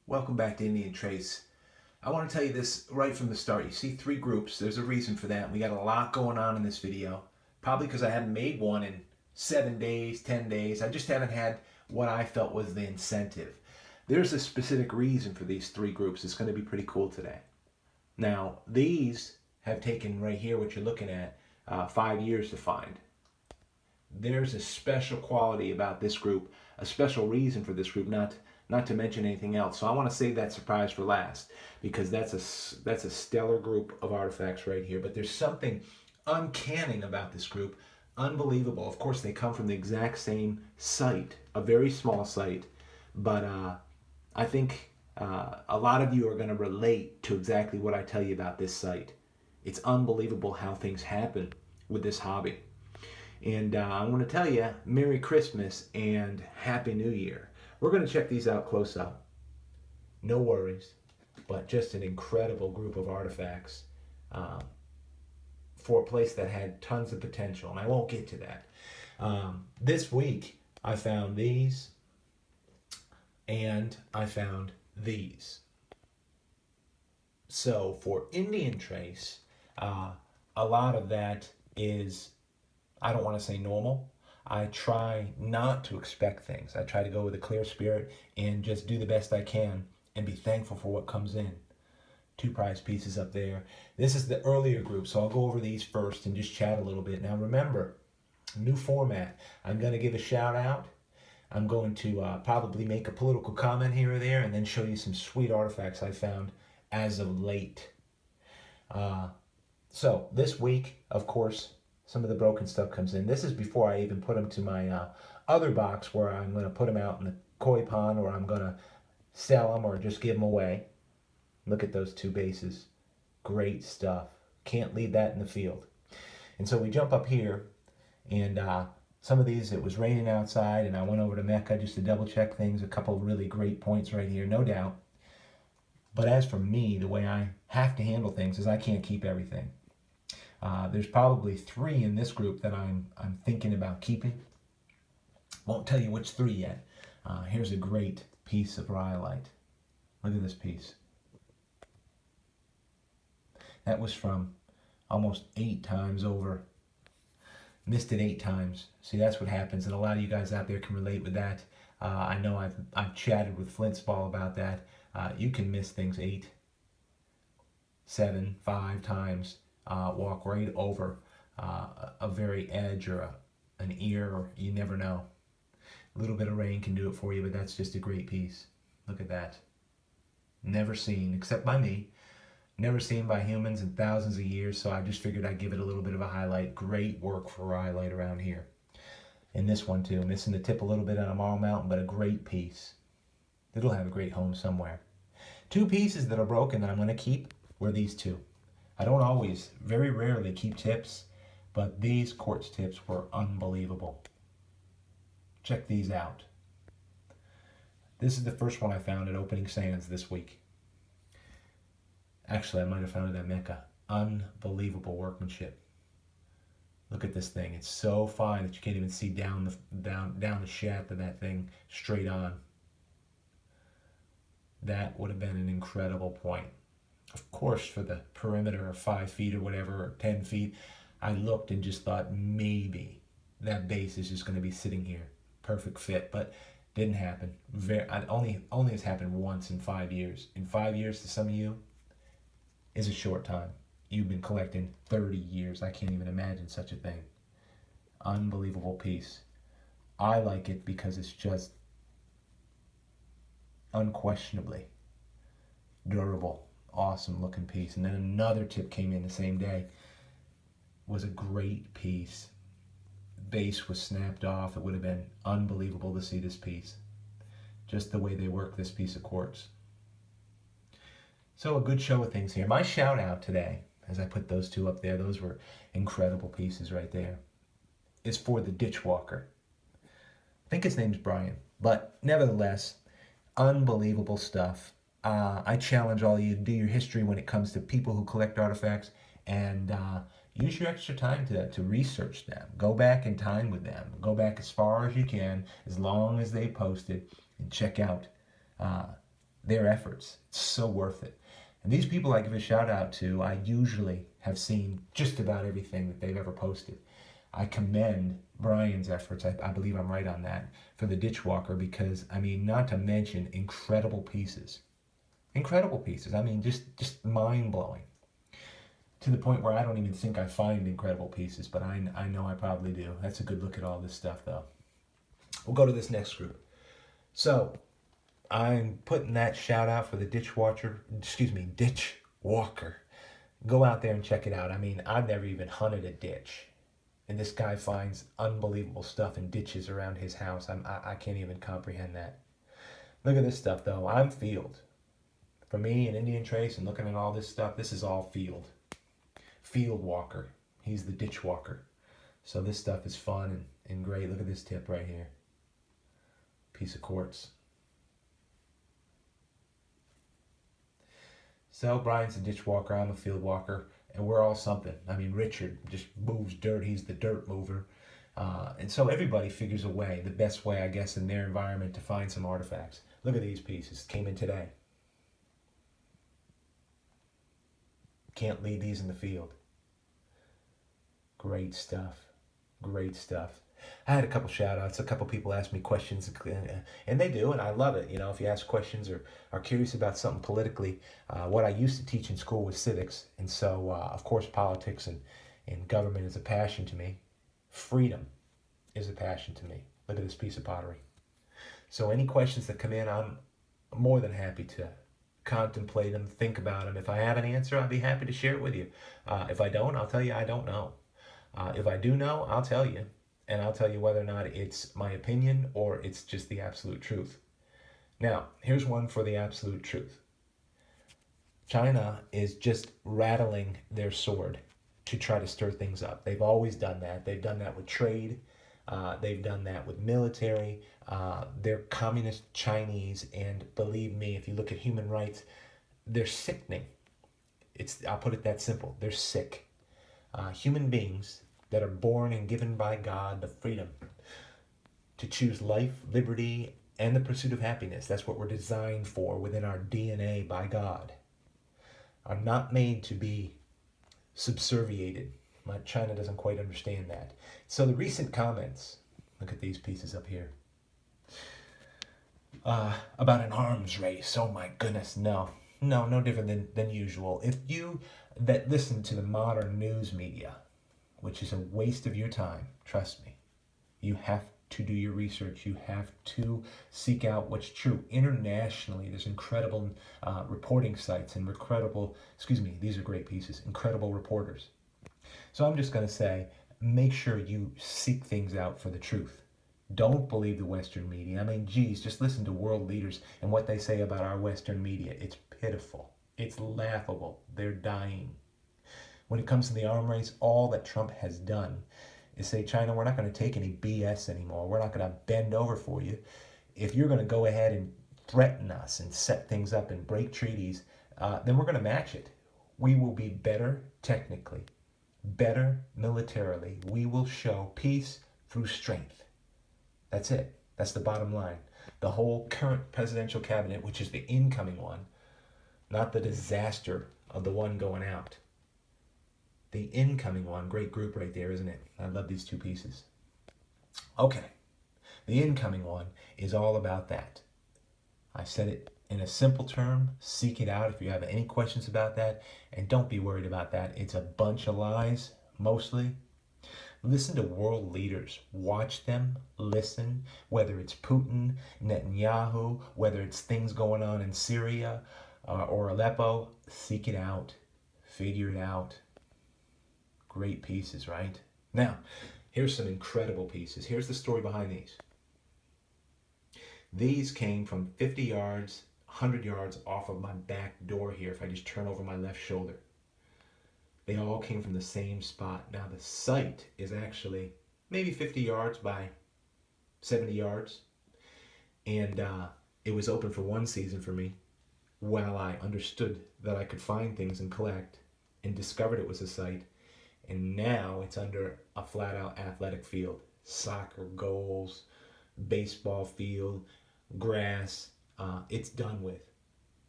Welcome back to Indian Trace. I want to tell you this right from the start. You see three groups. There's a reason for that. We got a lot going on in this video. Probably because I haven't made one in 7 days, 10 days. I just haven't had what I felt was the incentive. There's a specific reason for these three groups. It's going to be pretty cool today. Now, these have taken right here, what you're looking at, 5 years to find. There's a special quality about this group, a special reason for this group, not to mention anything else. So I want to save that surprise for last, because that's a stellar group of artifacts right here. But there's something uncanny about this group, unbelievable. Of course, they come from the exact same site, a very small site, but I think a lot of you are going to relate to exactly what I tell you about this site. It's unbelievable how things happen with this hobby. And I want to tell you, Merry Christmas and Happy New Year. We're going to check these out close up. No worries, but just an incredible group of artifacts for a place that had tons of potential, and I won't get to that. This week, I found these, and I found these. So for Indian Trace, a lot of that is, I don't want to say normal. I try not to expect things. I try to go with a clear spirit and just do the best I can and be thankful for what comes in. 2 prize pieces up there. This is the earlier group, so I'll go over these first and just chat a little bit. Now remember, new format. I'm going to give a shout out. I'm going to probably make a political comment here or there and then show you some sweet artifacts I found as of late. So this week, of course, some of the broken stuff comes in. This is before I even put them to my other box where I'm going to put them out in the koi pond, or I'm going to sell them or just give them away. Look at those 2 bases. Great stuff. Can't leave that in the field. And so we jump up here, and some of these, it was raining outside, and I went over to Mecca just to double check things. A couple of really great points right here, no doubt. But as for me, the way I have to handle things is I can't keep everything. There's probably 3 in this group that I'm thinking about keeping. Won't tell you which 3 yet. Here's a great piece of rhyolite. Look at this piece. That was from almost 8 times over. Missed it 8 times. See, that's what happens, and a lot of you guys out there can relate with that. I know I've chatted with Flint's Ball about that. You can miss things 8, 7, 5 times. Walk right over a very edge or an ear, or you never know. A little bit of rain can do it for you, but that's just a great piece. Look at that. Never seen, except by me. Never seen by humans in thousands of years, so I just figured I'd give it a little bit of a highlight. Great work for rhyolite around here. And this one too, missing the tip a little bit on a marble mountain, but a great piece. It'll have a great home somewhere. 2 pieces that are broken that I'm going to keep were these 2. I don't always, very rarely keep tips, but these quartz tips were unbelievable. Check these out. This is the first one I found at Opening Sands this week. Actually, I might have found it at Mecca. Unbelievable workmanship. Look at this thing. It's so fine that you can't even see down the shaft of that thing straight on. That would have been an incredible point. Of course, for the perimeter of 5 feet or whatever, or 10 feet, I looked and just thought maybe that base is just going to be sitting here. Perfect fit, but didn't happen. Only has happened once in 5 years. In 5 years, to some of you, is a short time. You've been collecting 30 years. I can't even imagine such a thing. Unbelievable piece. I like it because it's just unquestionably durable. Awesome looking piece. And then another tip came in the same day. Was a great piece. Base was snapped off. It would have been unbelievable to see this piece. Just the way they work this piece of quartz. So a good show of things here. My shout out today, as I put those 2 up there, those were incredible pieces right there, is for the Theditchwalker. I think his name's Brian. But nevertheless, unbelievable stuff. I challenge all of you to do your history when it comes to people who collect artifacts, and use your extra time to research them. Go back in time with them. Go back as far as you can, as long as they posted, and check out their efforts. It's so worth it. And these people I give a shout out to, I usually have seen just about everything that they've ever posted. I commend Brian's efforts, I believe I'm right on that, for the Theditchwalker, because, I mean, not to mention incredible pieces. Incredible pieces. I mean, just mind-blowing. To the point where I don't even think I find incredible pieces, but I know I probably do. That's a good look at all this stuff, though. We'll go to this next group. So, I'm putting that shout out for the Theditchwalker. Go out there and check it out. I mean, I've never even hunted a ditch. And this guy finds unbelievable stuff in ditches around his house. I can't even comprehend that. Look at this stuff, though. I'm field. For me, an Indian trace and looking at all this stuff, this is all field. Field walker. He's the ditch walker. So this stuff is fun and great. Look at this tip right here. Piece of quartz. So Brian's a ditch walker, I'm a field walker, and we're all something. I mean, Richard just moves dirt, he's the dirt mover. And so everybody figures a way, the best way, I guess, in their environment to find some artifacts. Look at these pieces, came in today. Can't leave these in the field. Great stuff, great stuff. I had a couple shout outs, a couple people asked me questions, and they do, and I love it. You know, if you ask questions or are curious about something politically, what I used to teach in school was civics, and so, of course, politics and government is a passion to me. Freedom is a passion to me. Look at this piece of pottery. So any questions that come in, I'm more than happy to contemplate them, think about them. If I have an answer, I'll be happy to share it with you. If I don't, I'll tell you I don't know. If I do know, I'll tell you. And I'll tell you whether or not it's my opinion or it's just the absolute truth. Now, here's one for the absolute truth. China is just rattling their sword to try to stir things up. They've always done that. They've done that with trade. They've done that with military. They're communist Chinese, and believe me, if you look at human rights, they're sickening. I'll put it that simple. They're sick. Human beings that are born and given by God the freedom to choose life, liberty, and the pursuit of happiness. That's what we're designed for within our DNA by God. Are not made to be subserviated. China doesn't quite understand that. So the recent comments, look at these pieces up here, about an arms race. Oh my goodness, no different than usual. If you that listen to the modern news media, which is a waste of your time, trust me. You have to do your research. You have to seek out what's true. Internationally, there's incredible reporting sites and these are great pieces, incredible reporters. So I'm just going to say, make sure you seek things out for the truth. Don't believe the Western media. I mean, geez, just listen to world leaders and what they say about our Western media. It's pitiful. It's laughable. They're dying. When it comes to the arm race, all that Trump has done is say, China, we're not going to take any BS anymore. We're not going to bend over for you. If you're going to go ahead and threaten us and set things up and break treaties, then we're going to match it. We will be better technically, better militarily. We will show peace through strength. That's it. That's the bottom line. The whole current presidential cabinet, which is the incoming one, not the disaster of the one going out. The incoming one, great group right there, isn't it? I love these two pieces. Okay, the incoming one is all about that. I said it in a simple term, seek it out if you have any questions about that, and don't be worried about that. It's a bunch of lies, mostly. Listen to world leaders. Watch them, listen, whether it's Putin, Netanyahu, whether it's things going on in Syria or Aleppo, seek it out, figure it out. Great pieces, right? Now, here's some incredible pieces. Here's the story behind these. These came from 50 yards, 100 yards off of my back door here, if I just turn over my left shoulder. They all came from the same spot. Now, the site is actually maybe 50 yards by 70 yards. And it was open for one season for me while I understood that I could find things and collect and discovered it was a site. And now it's under a flat-out athletic field. Soccer goals, baseball field, grass. It's done with.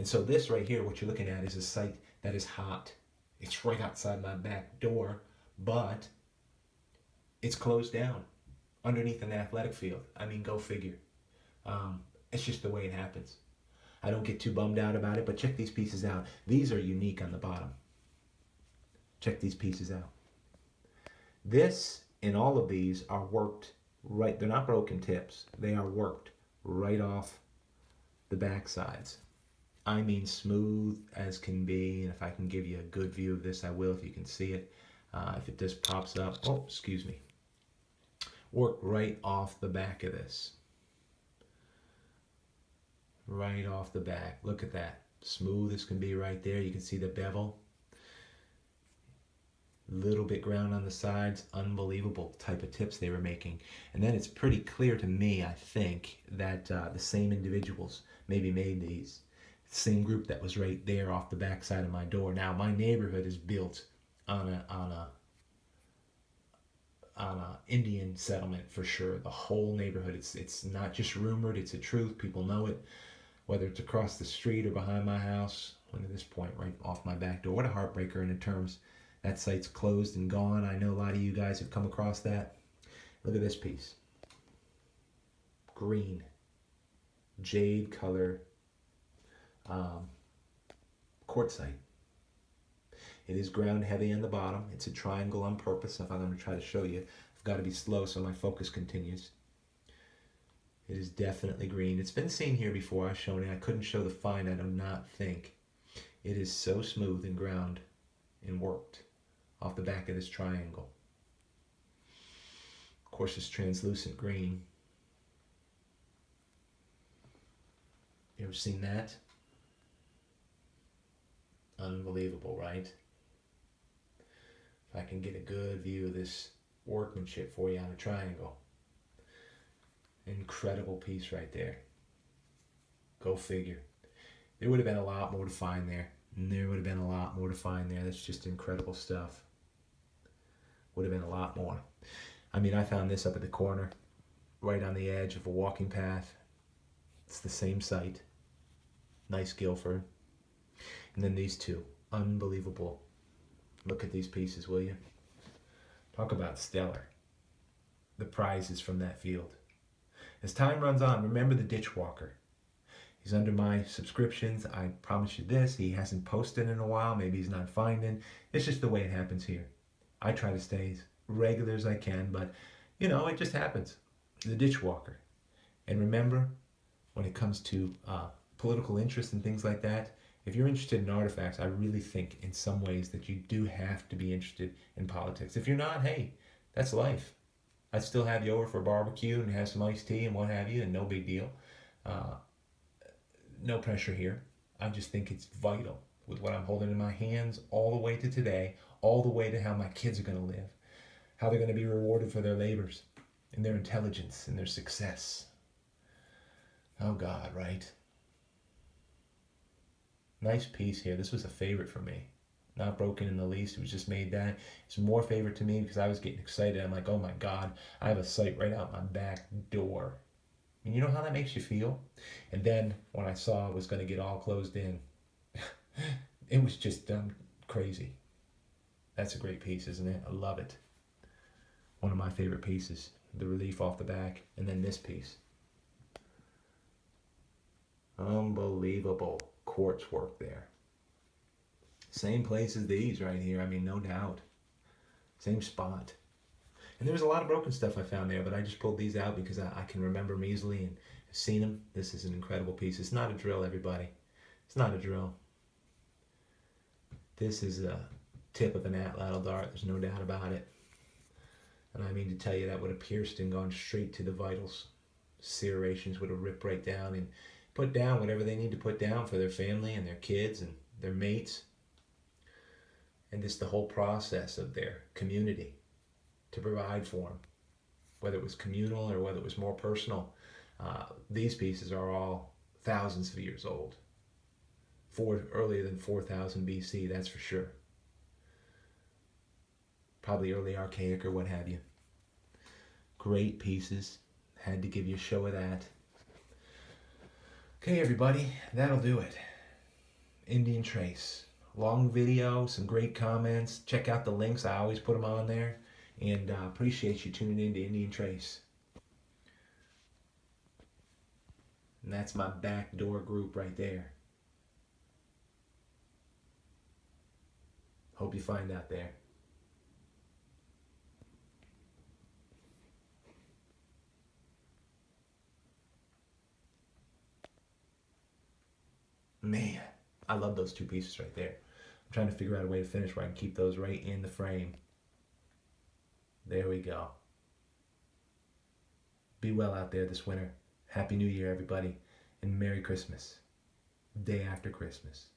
And so this right here, what you're looking at, is a site that is hot. It's right outside my back door, but it's closed down underneath an athletic field. I mean, go figure. It's just the way it happens. I don't get too bummed out about it, but check these pieces out. These are unique on the bottom. Check these pieces out. This and all of these are worked right. They're not broken tips. They are worked right off the back sides. I mean, smooth as can be. And if I can give you a good view of this, I will if you can see it. If it just pops up, oh, excuse me. Worked right off the back of this. Right off the back. Look at that. Smooth as can be right there. You can see the bevel. Little bit ground on the sides. Unbelievable type of tips they were making. And then it's pretty clear to me, I think, that the same individuals maybe made these. Same group that was right there off the back side of my door. Now, my neighborhood is built on a Indian settlement for sure. The whole neighborhood. It's not just rumored. It's a truth. People know it. Whether it's across the street or behind my house. And at this point, right off my back door. What a heartbreaker in terms. That site's closed and gone. I know a lot of you guys have come across that. Look at this piece. Green. Jade color. Quartzite. It is ground heavy on the bottom. It's a triangle on purpose. If I'm going to try to show you, I've got to be slow so my focus continues. It is definitely green. It's been seen here before. I've shown it. I couldn't show the find, I do not think. It is so smooth and ground and worked off the back of this triangle. Of course, it's translucent green. You ever seen that? Unbelievable, right? If I can get a good view of this workmanship for you on a triangle. Incredible piece right there. Go figure. There would have been a lot more to find there. There would have been a lot more to find there. That's just incredible stuff. Would have been a lot more. I mean, I found this up at the corner, right on the edge of a walking path. It's the same site. Nice Guilford. And then these two. Unbelievable. Look at these pieces, will you? Talk about stellar. The prizes from that field. As time runs on, remember the Theditchwalker. He's under my subscriptions. I promise you this. He hasn't posted in a while. Maybe he's not finding. It's just the way it happens here. I try to stay as regular as I can, but, you know, it just happens. The Theditchwalker. And remember, when it comes to political interest and things like that, if you're interested in artifacts, I really think in some ways that you do have to be interested in politics. If you're not, hey, that's life. I'd still have you over for a barbecue and have some iced tea and what have you, and no big deal. No pressure here. I just think it's vital with what I'm holding in my hands all the way to today, all the way to how my kids are going to live, how they're going to be rewarded for their labors and their intelligence and their success. Oh God, right? Nice piece here. This was a favorite for me. Not broken in the least. It was just made that. It's more favorite to me because I was getting excited. I'm like, oh my God, I have a site right out my back door. And you know how that makes you feel? And then when I saw it was going to get all closed in, it was just crazy. That's a great piece, isn't it? I love it. One of my favorite pieces. The relief off the back. And then this piece. Unbelievable quartz work there. Same place as these right here. I mean, no doubt. Same spot. And there was a lot of broken stuff I found there, but I just pulled these out because I can remember them easily and have seen them. This is an incredible piece. It's not a drill, everybody. It's not a drill. This is a tip of an atlatl dart. There's no doubt about it. And I mean to tell you that would have pierced and gone straight to the vitals. Serrations would have ripped right down and put down whatever they need to put down for their family and their kids and their mates. And just the whole process of their community to provide for them, whether it was communal or whether it was more personal. These pieces are all thousands of years old. Earlier than 4000 BC, that's for sure. Probably early archaic or what have you. Great pieces. Had to give you a show of that. Okay, everybody, that'll do it. Indian Trace. Long video, some great comments. Check out the links. I always put them on there. And appreciate you tuning in to Indian Trace. And that's my backdoor group right there. Hope you find out there. Man, I love those two pieces right there. I'm trying to figure out a way to finish where I can keep those right in the frame. There we go. Be well out there this winter. Happy New Year, everybody. And Merry Christmas. Day after Christmas.